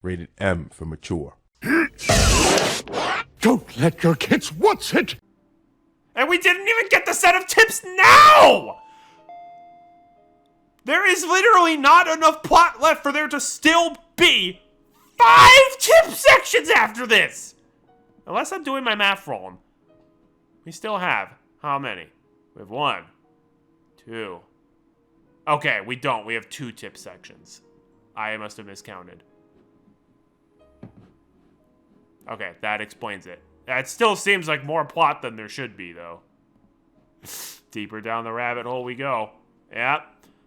Rated M for mature. Don't let your kids watch it! And we didn't even get the set of tips now! There is literally not enough plot left for there to still be 5 tip sections after this! Unless I'm doing my math wrong. We still have how many? We have 1, 2. Okay, we don't. We have 2 tip sections. I must have miscounted. Okay, that explains it. That still seems like more plot than there should be, though. Deeper down the rabbit hole we go. Yep.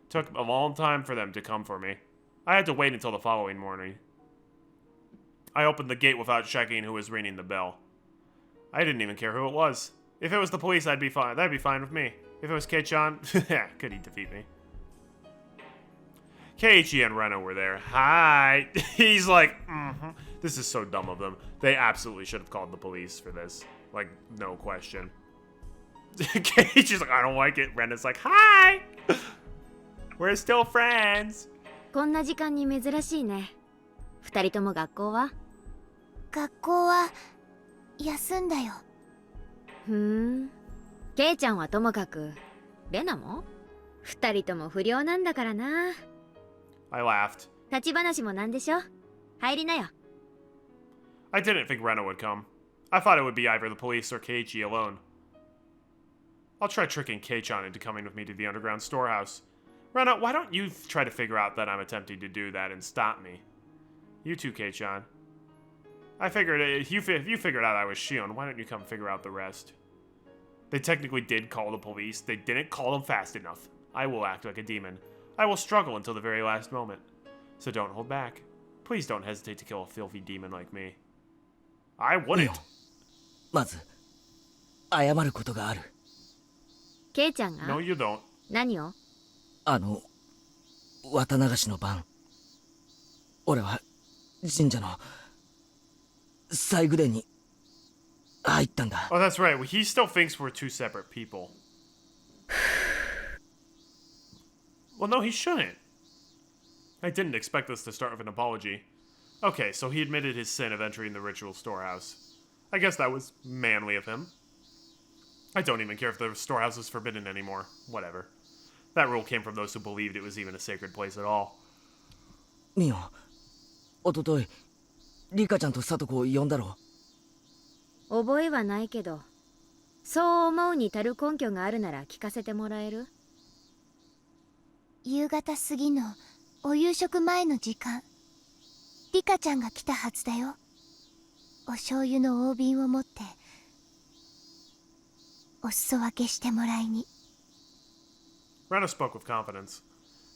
Took a long time for them to come for me. I had to wait until the following morning. I opened the gate without checking who was ringing the bell. I didn't even care who it was. If it was the police, I'd be fine. That'd be fine with me. If it was Kei-chan, could he defeat me? Keiichi and Rena were there. Hi. He's like, This is so dumb of them. They absolutely should have called the police for this. Like, no question. Keiichi's like, I don't like it. Rena's like, hi. We're still friends. こんな時間に珍しいね。二人とも学校は？学校は休んだよ。ケイちゃんはともかく、レナも？二人とも不良なんだからな。I laughed. 立ち話もなんでしょ？入りなよ。I didn't think Rena would come. I thought it would be either the police or Keiichi alone. I'll try tricking Kei-chan into coming with me to the underground storehouse. Rena, why don't you try to figure out that I'm attempting to do that and stop me? You too, Kei-chan. I figured if you figured out I was Shion, why don't you come figure out the rest? They technically did call the police. They didn't call them fast enough. I will act like a demon. I will struggle until the very last moment. So don't hold back. Please don't hesitate to kill a filthy demon like me. I wouldn't. まず謝ることがある。ケイちゃんが？ No, you don't. 何を？綿流しの晩、俺は神社の祭具殿に入ったんだ。Oh, that's right. He still thinks we're 2 separate people. Well, no, he shouldn't. I didn't expect this to start with an apology. Okay, so he admitted his sin of entering the ritual storehouse. I guess that was manly of him. I don't even care if the storehouse is forbidden anymore. Whatever. That rule came from those who believed it was even a sacred place at all. ミオ、おとといリカちゃんとサトコを呼んだろ。覚えはないけど、そう思うに足る根拠があるなら聞かせてもらえる？夕方過ぎのお夕食前の時間、リカちゃんが来たはずだよ。お醤油の大瓶を持ってお裾分けしてもらいに。Rena spoke with confidence.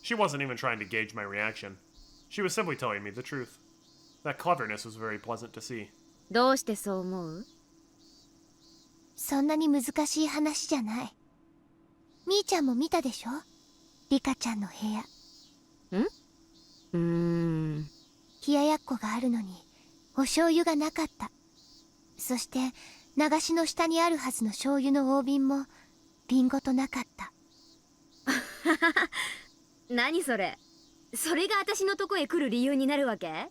She wasn't even trying to gauge my reaction. She was simply telling me the truth. That cleverness was very pleasant to see. どうしてそう思う？そんなに難しい話じゃない。みーちゃんも見たでしょ？リカちゃんの部屋。冷ややっこがあるのにお醤油がなかった。そして流しの下にあるはずの醤油の大瓶も瓶ごとなかった。何それ？それが私のとこへ来る理由になるわけ？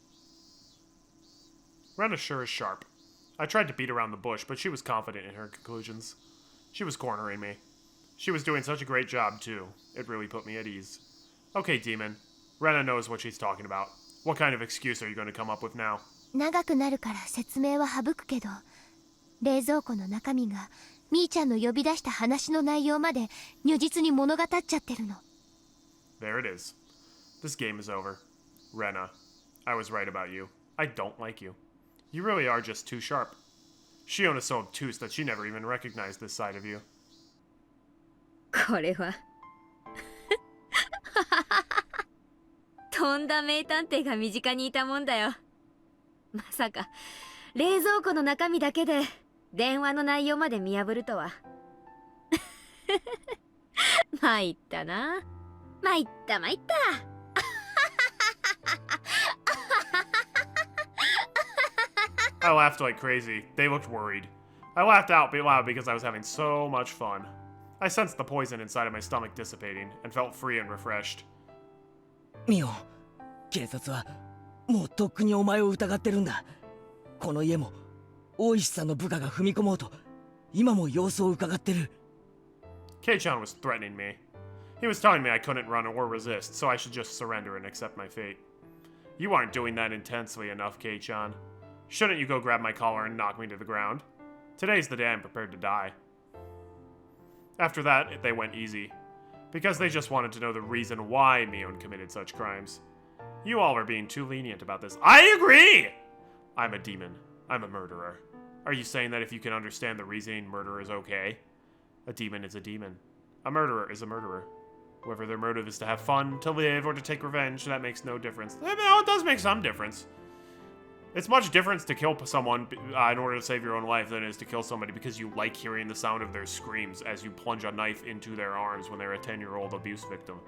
Rena sure is sharp. I tried to beat around the bush, but she was confident in her conclusions. She was cornering me. She was doing such a great job, too. It really put me at ease. Okay, Demon. Rena knows what she's talking about. What kind of excuse are you going to come up with now? 長くなるから説明は省くけど、冷蔵庫の中身がみーちゃんの呼び出した話の内容まで如実に物語っちゃってるの。There it is. This game is over. Rena, I was right about you. I don't like you. You really are just too sharp. Shion is so obtuse that she never even recognized this side of you. これはとんだ名探偵が身近にいたもんだよ。まさか冷蔵庫の中身だけで電話の内容まで見破るとは。参ったな。参った参った。I laughed like crazy. They looked worried. I laughed out loud because I was having so much fun. I sensed the poison inside of my stomach dissipating and felt free and refreshed. ミオ、警察はもうとっくにお前を疑ってるんだ。この家も大石さんの部下が踏み込もうと今も様子を伺ってる。 Kei-chan was threatening me. He was telling me I couldn't run or resist, so I should just surrender and accept my fate. You aren't doing that intensely enough, Kei-chan. Shouldn't you go grab my collar and knock me to the ground? Today's the day I'm prepared to die. After that, they went easy, because they just wanted to know the reason why Mion committed such crimes. You all are being too lenient about this. I agree! I'm a demon. I'm a murderer. Are you saying that if you can understand the reasoning, murder is okay? A demon is a demon. A murderer is a murderer. Whether their motive is to have fun, to live, or to take revenge, that makes no difference. No, it does make some difference. It's much different to kill someone in order to save your own life than it is to kill somebody because you like hearing the sound of their screams as you plunge a knife into their arms when they're a 10-year-old abuse victim.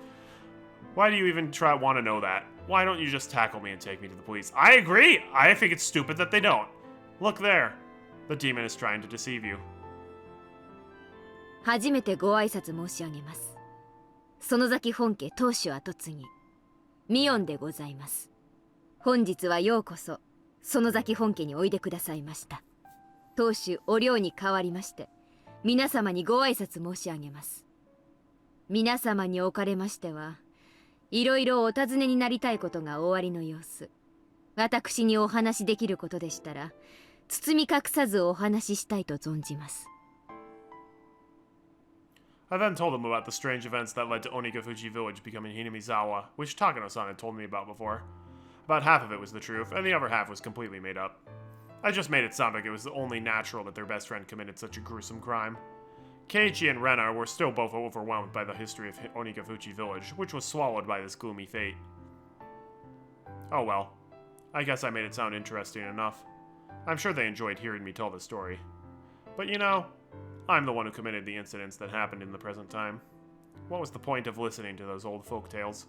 Why do you even want to know that? Why don't you just tackle me and take me to the police? I agree! I think it's stupid that they don't. Look there. The demon is trying to deceive you. 初めてご挨拶申し上げます。園崎本家当主跡継ぎミオンでございます。本日はようこそ園崎本家においでくださいました。当主お寮に代わりまして皆様にご挨拶申し上げます。皆様におかれましてはいろいろお尋ねになりたいことがおありの様子。私にお話しできることでしたら包み隠さずお話ししたいと存じます。I then told him about the strange events that led to Onigafuji village becoming Hinamizawa, which Takano-san had told me about before. About half of it was the truth, and the other half was completely made up. I just made it sound like it was only natural that their best friend committed such a gruesome crime. Keiichi and Rena were still both overwhelmed by the history of Onigafuji village, which was swallowed by this gloomy fate. Oh well. I guess I made it sound interesting enough. I'm sure they enjoyed hearing me tell the story. But you know, I'm the one who committed the incidents that happened in the present time. What was the point of listening to those old folk tales?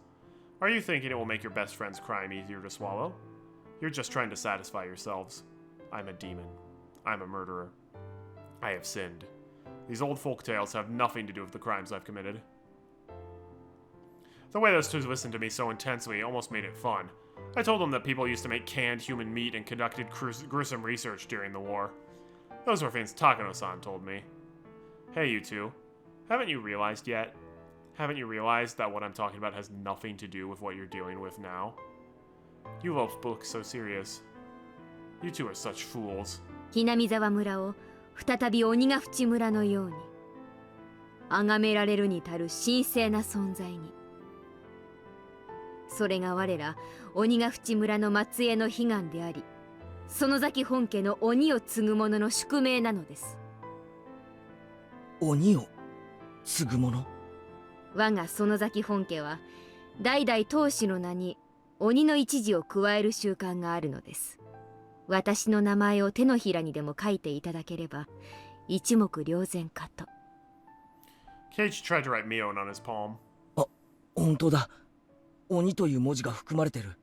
Are you thinking it will make your best friend's crime easier to swallow? You're just trying to satisfy yourselves. I'm a demon. I'm a murderer. I have sinned. These old folk tales have nothing to do with the crimes I've committed. The way those two listened to me so intensely almost made it fun. I told them that people used to make canned human meat and conducted gruesome research during the war. Those were things Takano-san told me. Hey, you two. Haven't you realized yet? Haven't you realized that what I'm talking about has nothing to do with what you're dealing with now? You both look so serious. You two are such fools. ひなみ沢村を再び鬼ヶ淵村のように崇められるに足る神聖な存在に。それが我ら鬼ヶ淵村の末裔の悲願であり、園崎本家の鬼を継ぐ者の宿命なのです。鬼を継ぐ者？我が園崎本家は代々当主の名に鬼の一字を加える習慣があるのです。私の名前を手のひらにでも書いていただければ一目瞭然かと。Keiichi tried to write Mion on his palm. あ、本当だ。鬼という文字が含まれてる。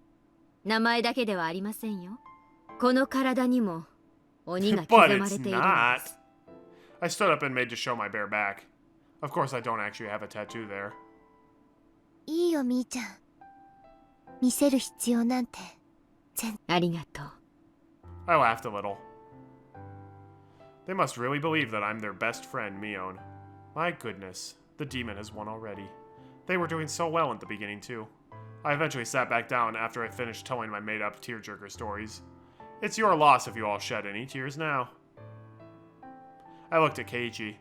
名前だけではありませんよ。この体にも鬼が刻まれているのです。I stood up and made to show my bare back. Of course, I don't actually have a tattoo there. いいよみーちゃん。見せる必要なんてありがとう。I laughed a little. They must really believe that I'm their best friend, Mion. My goodness, the demon has won already. They were doing so well at the beginning, too. I eventually sat back down after I finished telling my made-up tearjerker stories. It's your loss if you all shed any tears now. I looked at Keiichi.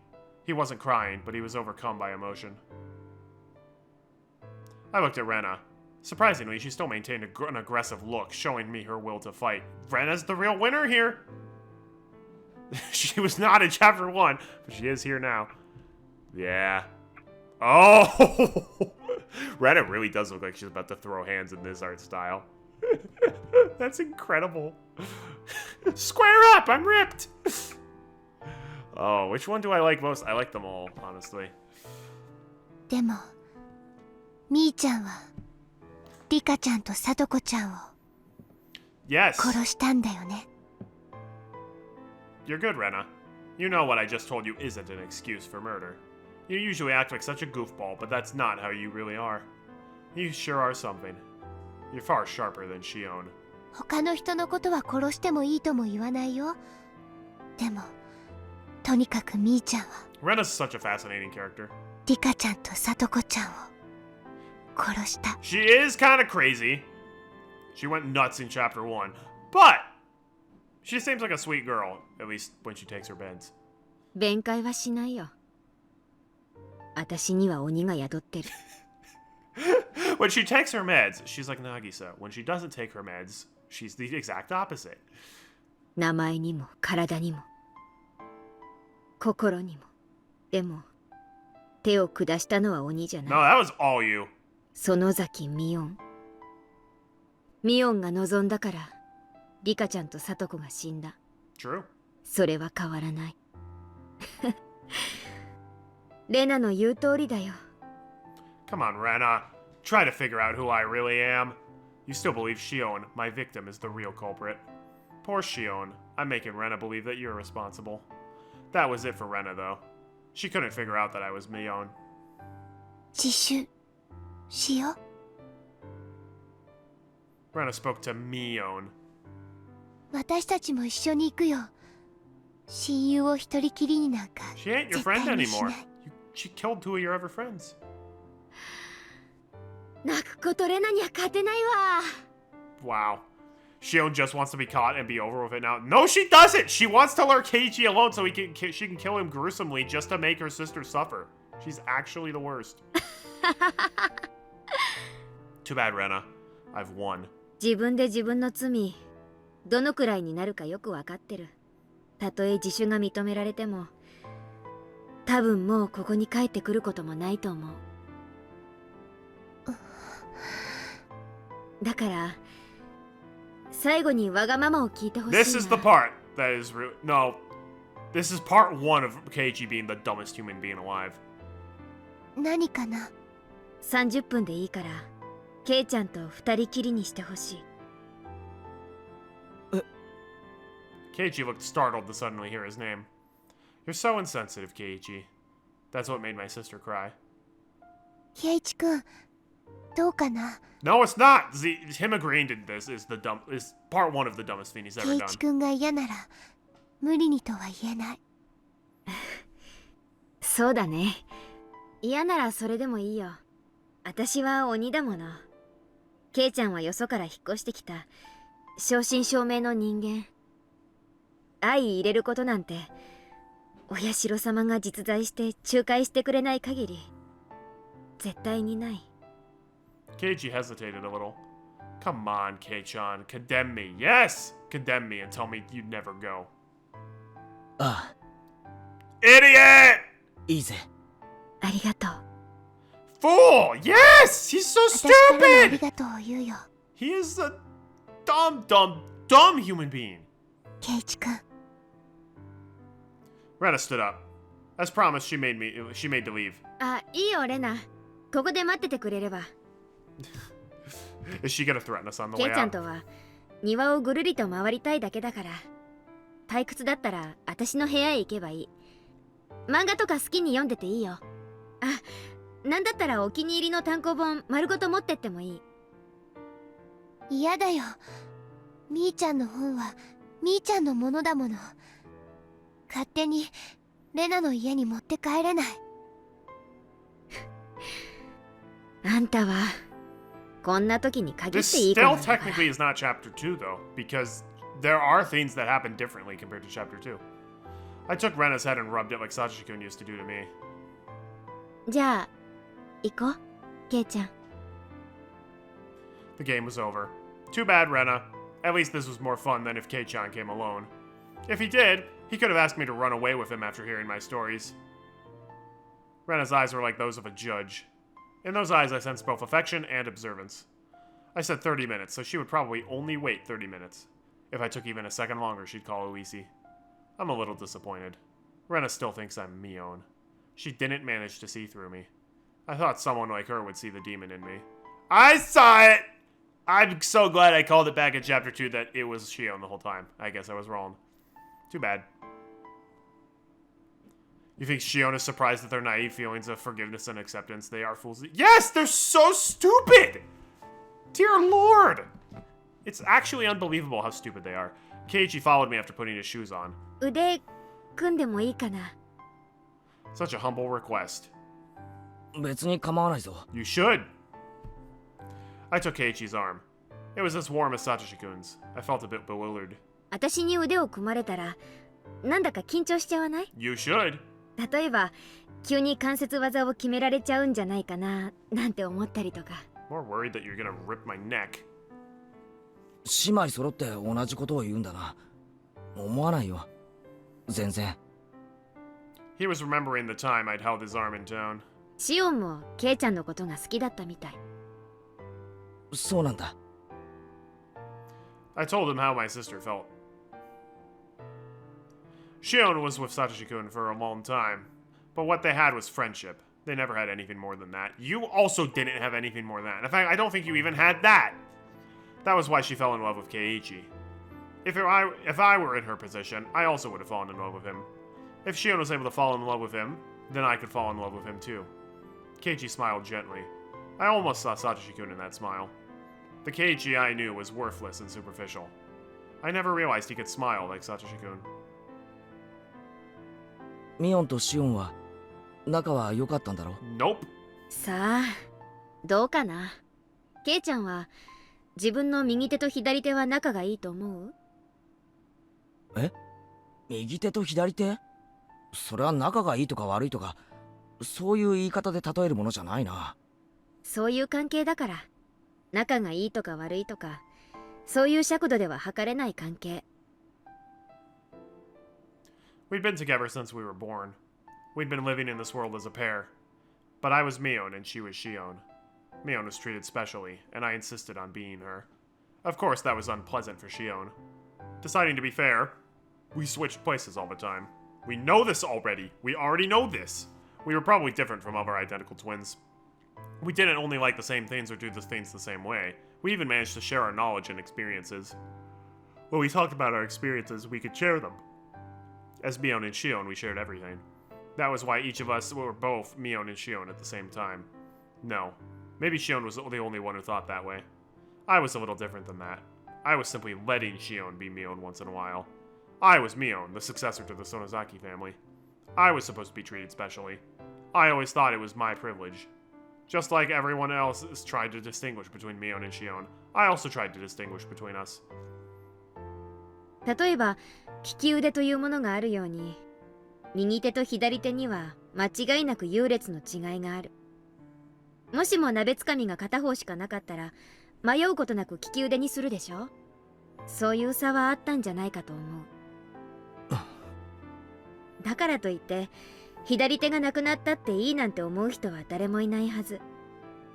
He wasn't crying, but he was overcome by emotion. I looked at Rena. Surprisingly, she still maintained an aggressive look, showing me her will to fight. Rena's the real winner here! She was not in Chapter 1, but she is here now. Yeah. Oh! Rena really does look like she's about to throw hands in this art style. That's incredible. Square up! I'm ripped! Oh, which one do I like most? I like them all, honestly. でもみーちゃんはリカちゃんとサトコちゃんを Yes. 殺したんだよね。 You're good, Rena. You know what I just told you isn't an excuse for murder. You usually act like such a goofball, but that's not how you really are. You sure are something. You're far sharper than Shion. 他の人のことは殺してもいいとも言わないよ。でもとにかくみーちゃんは Rena's such a fascinating character. リカちゃんとサトコちゃんを殺した。 She is kind of crazy. She went nuts in chapter 1. But she seems like a sweet girl, at least when she takes her meds. 弁解はしないよ。私には鬼が宿ってる。When she takes her meds, she's like Nagisa. When she doesn't take her meds, she's the exact opposite. 名前にも体にも心にも。でも手を下したのは鬼じゃ No, ない。 that was all you. 園崎ミオン。ミオンが望んだからリカちゃんとサトコが死んだ。 True. それは変わらない。レナの言う通りだよ。 Come on, Rena. Try to figure out who I really am. You still believe Shion, my victim, is the real culprit. Poor Shion. I'm making Rena believe that you're responsible. That was it for Rena, though. She couldn't figure out that I was Mion. 自首しよう。 Rena spoke to Mion. 私たちも一緒に行くよ。親友を一人きりになんか She ain't your 絶 friend 対にし anymore. ない。She killed two of your other friends. 泣くことレナには勝てないわ。 Wow. Shion just wants to be caught and be over with it now. No, she doesn't! She wants to lure Keiichi alone so she can kill him gruesomely just to make her sister suffer. She's actually the worst. Too bad, Rena. I've won. 自分で自分の罪どのくらいになるかよくわかってる。たとえ自首が認められても多分もうここに帰ってくることもないと思う。だから最後にわがままを聞いてほしいな。 This is the part that is real. No. This is part one of Keiichi being the dumbest human being alive. 何かな。30分でいいからケイちゃんと二人きりにしてほしい。 Keiichi looked startled to suddenly hear his name. You're so insensitive, Keiichi. That's what made my sister cry. ケイチ君どうかな。 No, it's not. Him agreeing to this is part one of the dumbest thing he's ケ ever イ done. チ君が嫌なら無理にとは言えない。そうだね。嫌ならそれでもいいよ。私は鬼だもの。ケイちゃんはよそから引っ越してきた正真正銘の人間。相入れることなんてお社様が実在して仲介してくれない限り絶対にない。 Keiichi hesitated a little. Come on, Kei-chan. Condemn me. Yes! Condemn me and tell me you'd never go. ああ、 Idiot! いいぜ。ありがとう。 Fool! Yes! He's so 私からもあり stupid! がとうを言うよ。 He is a dumb human being. ケイチ君 Rena stood up. As promised, she made to leave. あ、いいよレナ。ここで待っててくれれば。 Is she gonna threaten us on the ケイ way ちゃん out? とは庭をぐるりと回りたいだけだから。退屈だったら私の部屋へ行けばいい。漫画とか好きに読んでていいよ。あ、なんだったらお気に入りの単行本丸ごと持ってってもいい。嫌だよ。みーちゃんの本はみーちゃんのものだもの。勝手にレナの家に持って帰れない。あんたはこんな時に限っ This ていい子な still んだから。 technically is not chapter 2, though, because there are things that happen differently compared to chapter 2. I took Rena's head and rubbed it like Sachi-kun used to do to me. じゃあ行こうケイちゃん。 The game was over. Too bad, Rena. At least this was more fun than if Kei-chan came alone. If he did, he could have asked me to run away with him after hearing my stories. Rena's eyes were like those of a judge. In those eyes, I sensed both affection and observance. I said 30 minutes, so she would probably only wait 30 minutes. If I took even a second longer, she'd call Oisi. I'm a little disappointed. Rena still thinks I'm Mion. She didn't manage to see through me. I thought someone like her would see the demon in me. I saw it! I'm so glad I called it back in chapter 2 that it was Shion the whole time. I guess I was wrong. Too bad. You think Shion is surprised at their naive feelings of forgiveness and acceptance? They are fools. Yes, they're so stupid! Dear Lord! It's actually unbelievable how stupid they are. Keiichi followed me after putting his shoes on. 腕組んでもいいかな。 Such a humble request. 別に構わないぞ。 You should. I took Keiichi's arm. It was as warm as Satoshi-kun's. I felt a bit bewildered. 私に腕を組まれたらなんだか緊張しちゃわない？ You should. 例えば急に関節技を決められちゃうんじゃないかななんて思ったりとか。 More worried that you're gonna rip my neck. 姉妹揃って同じことを言うんだな。思わないよ。全然。He was remembering the time I'd held his arm in town. シオンもケイちゃんのことが好きだったみたい。そうなんだ。I told him how my sister felt. Shion was with Satoshi-kun for a long time, but what they had was friendship. They never had anything more than that. You also didn't have anything more than that. In fact, I don't think you even had that. That was why she fell in love with Keiichi. If I were in her position, I also would have fallen in love with him. If Shion was able to fall in love with him, then I could fall in love with him too. Keiichi smiled gently. I almost saw Satoshi-kun in that smile. The Keiichi I knew was worthless and superficial. I never realized he could smile like Satoshi-kun. ミオンとシオンは仲は良かったんだろ？ Nope. さあどうかな。ケイちゃんは自分の右手と左手は仲がいいと思う？え？右手と左手？それは仲がいいとか悪いとかそういう言い方で例えるものじゃないな。そういう関係だから。仲がいいとか悪いとかそういう尺度では測れない関係。 We'd been together since we were born. We'd been living in this world as a pair. But I was Mion and she was Shion. Mion was treated specially, and I insisted on being her. Of course, that was unpleasant for Shion. Deciding to be fair, we switched places all the time. We know this already. We already know this. We were probably different from other identical twins. We didn't only like the same things or do the things the same way. We even managed to share our knowledge and experiences. When we talked about our experiences, we could share them. As Mion and Shion, we shared everything. That was why each of us were both Mion and Shion at the same time. No. Maybe Shion was the only one who thought that way. I was a little different than that. I was simply letting Shion be Mion once in a while. I was Mion, the successor to the Sonozaki family. I was supposed to be treated specially. I always thought it was my privilege. Just like everyone else has tried to distinguish between Mion and Shion, I also tried to distinguish between us. 例えば利き腕というものがあるように右手と左手には間違いなく優劣の違いがある。もしも鍋つかみが片方しかなかったら迷うことなく利き腕にするでしょ。そういう差はあったんじゃないかと思う。だからといって左手がなくなったっていいなんて思う人は誰もいないはず。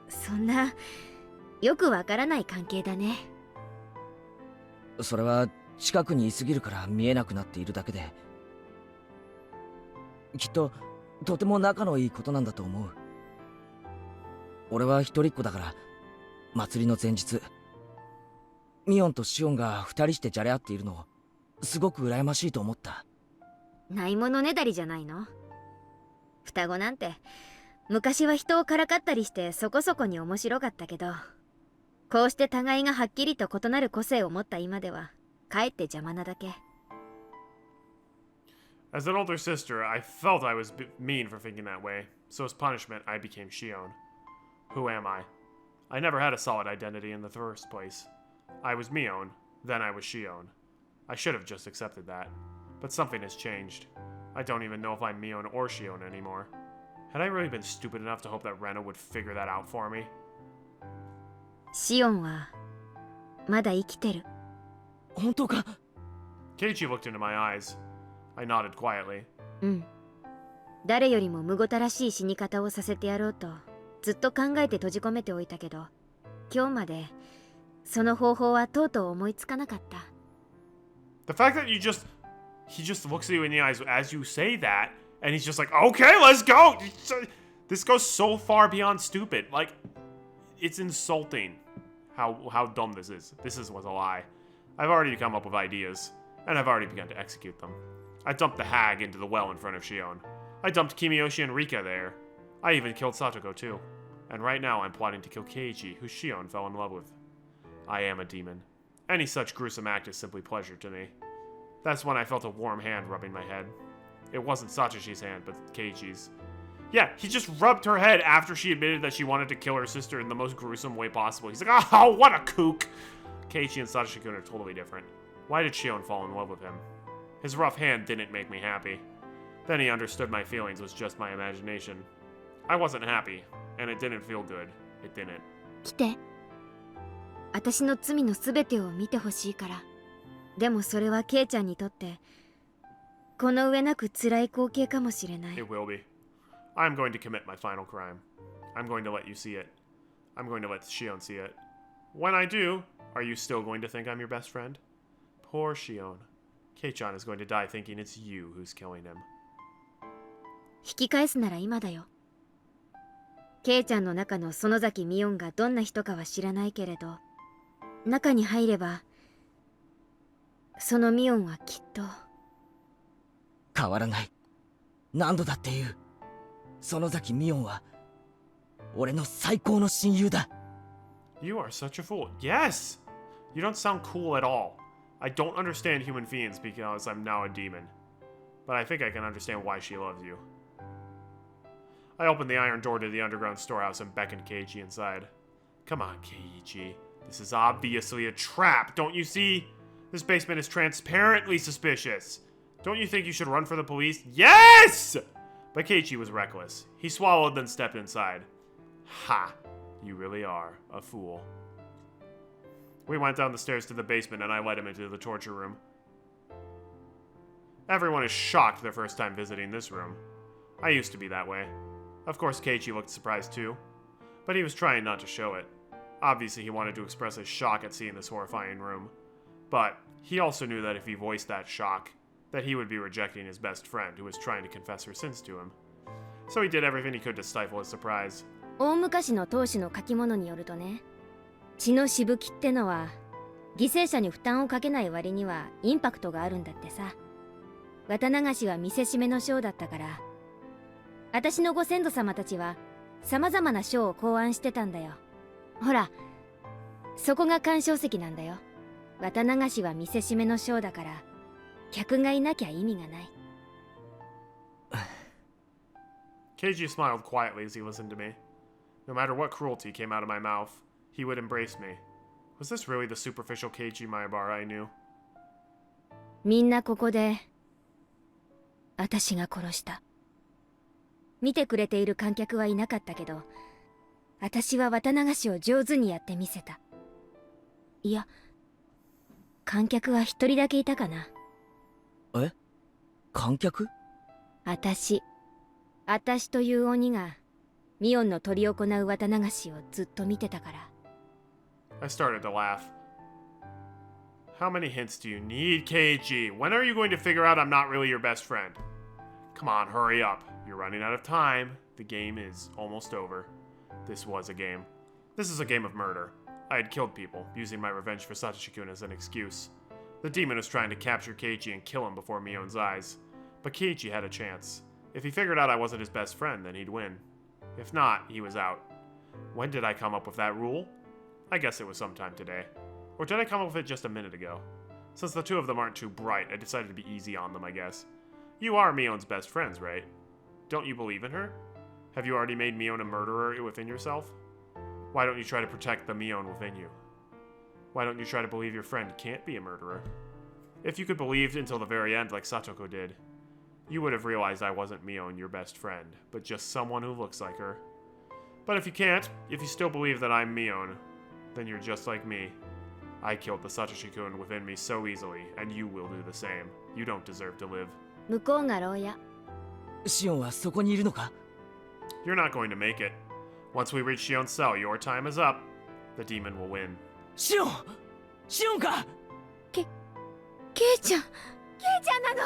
そんなよくわからない関係だね。それは近くにいすぎるから見えなくなっているだけで、きっととても仲のいいことなんだと思う。俺は一人っ子だから祭りの前日ミオンとシオンが二人してじゃれ合っているのをすごく羨ましいと思った。ないものねだりじゃないの。双子なんて昔は人をからかったりしてそこそこに面白かったけど、こうして互いがはっきりと異なる個性を持った今ではかえって邪魔なだけ。 As an older sister, I felt I was mean for thinking that way, so as punishment, I became Shion. Who am I? I never had a solid identity in the first place. I was Mion, then I was Shion. I should have just accepted that. But something has changed. I don't even know if I'm Mion or Shion anymore. Had I really been stupid enough to hope that Rena would figure that out for me? シオンはまだ生きてる。本当か？ Keiichi looked into my eyes. I nodded quietly. うん。誰よりもむごたらしい死に方をさせてやろうとずっと考えて閉じ込めておいたけど、今日までその方法はとうとう思いつかなかった。 The fact that he just looks at you in the eyes as you say that, and he's just like, okay, let's go! This goes so far beyond stupid. Like, it's insulting how dumb this is. This was a lie. I've already come up with ideas, and I've already begun to execute them. I dumped the hag into the well in front of Shion. I dumped Kimiyoshi and Rika there. I even killed Satoko too. And right now I'm plotting to kill Keiichi, who Shion fell in love with. I am a demon. Any such gruesome act is simply pleasure to me. That's when I felt a warm hand rubbing my head. It wasn't Satoshi's hand, but Keiichi's. Yeah, he just rubbed her head after she admitted that she wanted to kill her sister in the most gruesome way possible. He's like, oh, what a kook! Keiichi and Satoshi-kun are totally different. Why did Shion fall in love with him? His rough hand didn't make me happy. Then he understood my feelings was just my imagination. I wasn't happy, and it didn't feel good. It didn't. 来て。私の罪のすべてを見てほしいから。でもそれはケイちゃんにとってこの上なく辛い光景かもしれない。 It will be. I'm going to commit my final crime. I'm going to let you see it. I'm going to let Shion see it. When I do, are you still going to think I'm your best friend? Poor Shion. Kei-chan is going to die thinking it's you who's killing him. 引き返すなら今だよ。ケイちゃんの中の園崎美音がどんな人かは知らないけれど、中に入ればその美音はきっと変わらない。何度だって言う。園崎美音は俺の最高の親友だ。 You are such a fool. Yes! You don't sound cool at all. I don't understand human fiends because I'm now a demon. But I think I can understand why she loves you. I opened the iron door to the underground storehouse and beckoned Keiichi inside. Come on, Keiichi. This is obviously a trap, don't you see? This basement is transparently suspicious. Don't you think you should run for the police? Yes! But Keiichi was reckless. He swallowed, then stepped inside. Ha! You really are a fool. We went down the stairs to the basement and I led him into the torture room. Everyone is shocked their first time visiting this room. I used to be that way. Of course, Keiichi looked surprised too, but he was trying not to show it. Obviously, he wanted to express his shock at seeing this horrifying room. But he also knew that if he voiced that shock, that he would be rejecting his best friend who was trying to confess her sins to him. So he did everything he could to stifle his surprise. 大昔の当主の書き物によるとね、血のしぶきってのは犠牲者に負担をかけない割にはインパクトがあるんだってさ。綿流しは見せしめの章だったから、私のご先祖様たちは様々な章を考案してたんだよ。ほら、そこが鑑賞席なんだよ。綿流しは見せしめの章だから、客がいなきゃ意味がない。Keiji smiled quietly as he listened to me. No matter what cruelty came out of my mouth, he would embrace me. Was this really the superficial Keiji Maebara I knew? みんなここで私が殺した。見てくれている観客はいなかったけど、私は綿流しを上手にやってみせた。いや、観客は一人だけいたかな。え？観客？私という鬼がミオンの執り行う綿流しをずっと見てたから。I started to laugh. How many hints do you need, Keiji? When are you going to figure out I'm not really your best friend? Come on, hurry up. You're running out of time. The game is almost over. This was a game. This is a game of murder. I had killed people, using my revenge for Satoshi-kun as an excuse. The demon was trying to capture Keiichi and kill him before Mion's eyes. But Keiichi had a chance. If he figured out I wasn't his best friend, then he'd win. If not, he was out. When did I come up with that rule? I guess it was sometime today. Or did I come up with it just a minute ago? Since the two of them aren't too bright, I decided to be easy on them, I guess. You are Mion's best friends, right? Don't you believe in her? Have you already made Mion a murderer within yourself? Why don't you try to protect the Mion within you? Why don't you try to believe your friend can't be a murderer? If you could believe until the very end like Satoko did, you would have realized I wasn't Mion, your best friend, but just someone who looks like her. But if you can't, if you still believe that I'm Mion, then you're just like me. I killed the Satoshi-kun within me so easily, and you will do the same. You don't deserve to live. 向こうが牢屋。シオンはそこにいるのか？ You're not going to make it. Once we reach Shion's cell, your time is up. The demon will win. シオン！シオンか！ケイちゃんなの？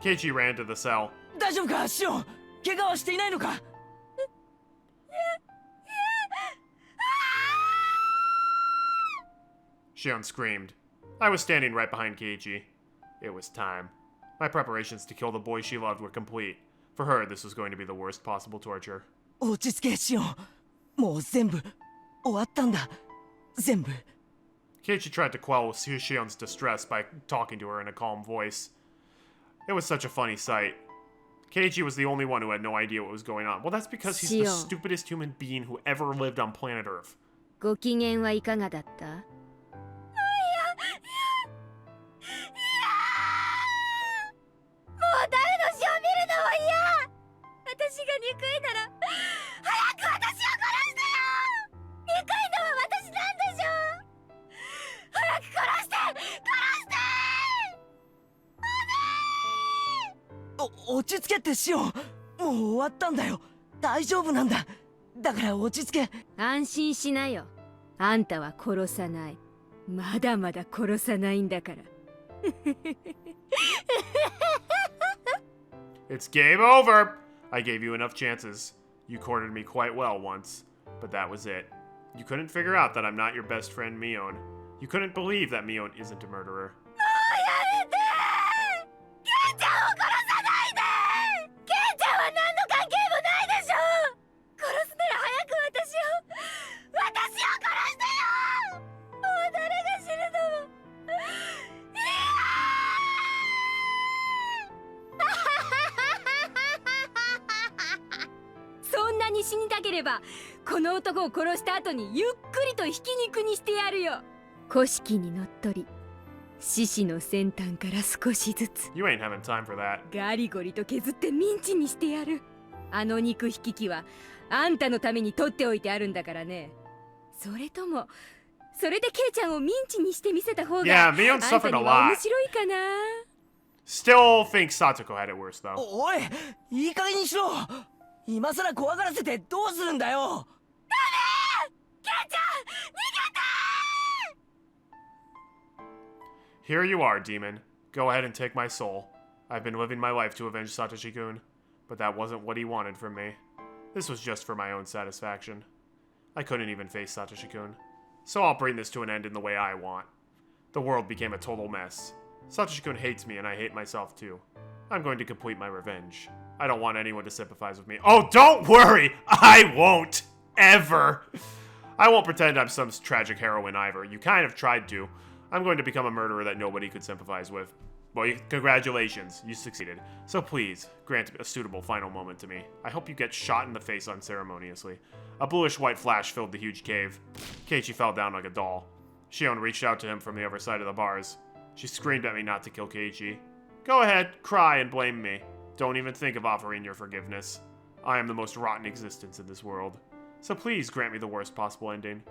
Keiichi ran to the cell. 大丈夫か、シオン？怪我はしていないのか？ Shion screamed. I was standing right behind Keiichi. It was time. My preparations to kill the boy she loved were complete. For her, this was going to be the worst possible torture. 落ち着け、シオン。もう全部終わったんだ。全部。Keiichi tried to quell Shion's distress by talking to her in a calm voice. It was such a funny sight. Keiichi was the only one who had no idea what was going on. Well, that's because he's the Shion. stupidest human being who ever lived on planet Earth. ご機嫌はいかがだった？もう誰の死を見るのも嫌。私が憎いなら早く私を殺してよ。憎いのは私なんでしょう。早く殺して落ち着けってシオン。もう終わったんだよ。大丈夫なんだ。だから落ち着け。安心しなよ。あんたは殺さない。まだまだ殺さないんだから。It's game over! I gave you enough chances. You cornered me quite well once, but that was it. You couldn't figure out that I'm not your best friend Mion. You couldn't believe that Mion isn't a murderer. もうやめて。ケイちゃんを殺さないで。ケイちゃんは何の関係もないでしょ。殺すなら早く私を殺してよ。もう誰が死ぬのもいいわ。そんなに死にたければこの男を殺した後にゆっくりとひき肉にしてやるよ。古式にのっとり獅子の先端から少しずつ You ain't having time for that. ガリゴリと削ってミンチにしてやる。あの肉引き器はあんたのために取っておいてあるんだからね。それともそれでケイちゃんをミンチにしてみせた方が Yeah, Mion あんた suffered に a は lot. 面白いかな。 Still think Satoko had it worse, though. おい、いい加減にしろ。今さら怖がらせてどうするんだよ。ケイちゃん逃げて。 Here you are, demon. Go ahead and take my soul. I've been living my life to avenge Satoshi-kun, but that wasn't what he wanted from me. This was just for my own satisfaction. I couldn't even face Satoshi-kun, so I'll bring this to an end in the way I want. The world became a total mess. Satoshi-kun hates me and I hate myself too. I'm going to complete my revenge. I don't want anyone to sympathize with me. Oh, don't worry! I won't! Ever! I won't pretend I'm some tragic heroine either. You kind of tried to. I'm going to become a murderer that nobody could sympathize with. Well, congratulations, you succeeded. So please, grant a suitable final moment to me. I hope you get shot in the face unceremoniously. A bluish-white flash filled the huge cave. Keiichi fell down like a doll. Shion reached out to him from the other side of the bars. She screamed at me not to kill Keiichi. Go ahead, cry and blame me. Don't even think of offering your forgiveness. I am the most rotten existence in this world. So please grant me the worst possible ending.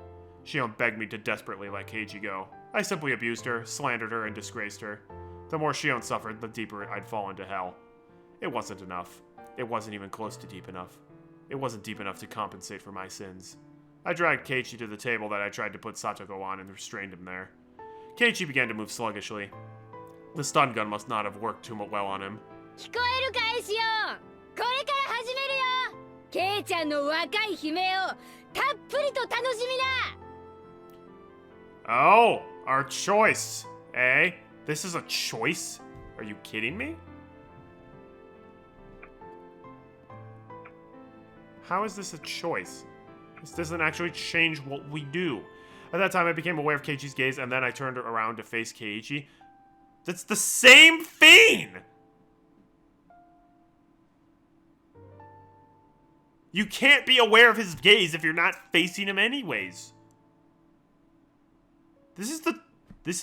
Shion begged me to desperately let Keiichi go. I simply abused her, slandered her, and disgraced her. The more Shion suffered, the deeper I'd fall into hell. It wasn't enough. It wasn't even close to deep enough. It wasn't deep enough to compensate for my sins. I dragged Keiichi to the table that I tried to put Satoko on and restrained him there. Keiichi began to move sluggishly. The stun gun must not have worked too well on him. 聞こえるかいシオン。これから始めるよ。ケイちゃんの若い悲鳴をたっぷりと楽しみな。 Oh, our choice, eh? This is a choice? Are you kidding me? How is this a choice? This doesn't actually change what we do. At that time, I became aware of Keiichi's gaze, and then I turned around to face Keiichi. That's the same thing! You can't be aware of his gaze if you're not facing him anyways. This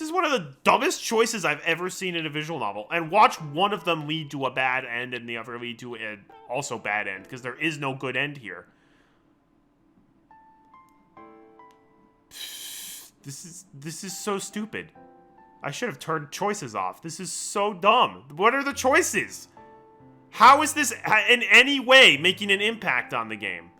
is one of the dumbest choices I've ever seen in a visual novel. And watch one of them lead to a bad end and the other lead to an also bad end, because there is no good end here. This is so stupid. I should have turned choices off. This is so dumb. What are the choices? How is this in any way making an impact on the game?